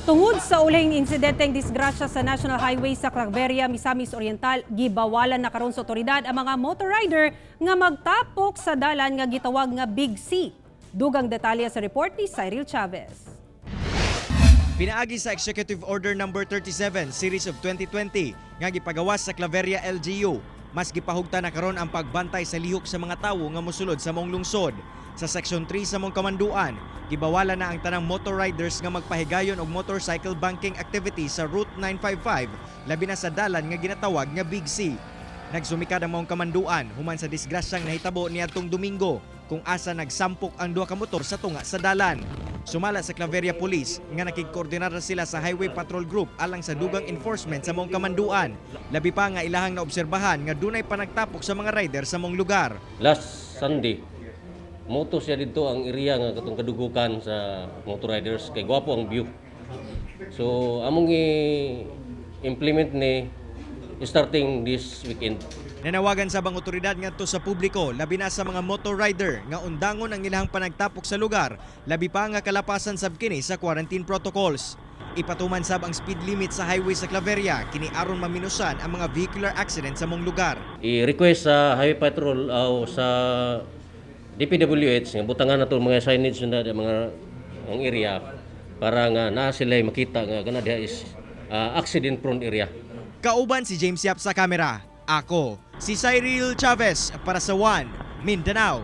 Tungod sa ulahing insidenteng disgrasya sa National Highway sa Claveria, Misamis Oriental, gibawalan na karon sa otoridad ang mga motorrider nga magtapok sa dalan nga gitawag nga Big C. Dugang detalye sa report ni Cyril Chavez. Pinaagi sa Executive Order No. 37 Series of 2020 nga gipagawas sa Claveria LGU, mas gipahugta na karon ang pagbantay sa lihok sa mga tawo nga mosulod sa mong lungsod. Sa Section 3 sa mong kamanduan, gibawalan na ang tanang motor riders nga magpahigayon og motorcycle banking activity sa Route 955, labi na sa dalan nga ginatawag nga Big C. Nagsumikad ang mong kamanduan human sa disgrasyang nahitabo niadtong Domingo kung asa nagsampok ang duha ka motor sa tunga sa dalan. Sumala sa Claveria Police nga nakigkoordinar na sila sa Highway Patrol Group alang sa dugang enforcement sa mong kamanduan. Labi pa nga ilahang naobserbahan nga dunay panagtapok sa mga rider sa mong lugar. Last Sunday, moto siya dito ang area nga katong kadugukan sa motor riders kay gwapo ang view. So among i-implement ni starting this weekend. Nanawagan sa bang otoridad ngadto sa publiko labi na sa mga motor rider nga undangon ang ilahang panagtapok sa lugar, labi pa nga kalapasan sab kini sa quarantine protocols. Ipatuman sab ang speed limit sa highway sa Claveria kini aron maminusan ang mga vehicular accident sa mong lugar. I-request sa Highway Patrol o sa DPWH nga butangan nato mga signage na mga ang area para nga na sila makita nga kana diha is accident prone area. Kauban si James Yap sa kamera. Ako, si Cyril Chavez para sa One Mindanao.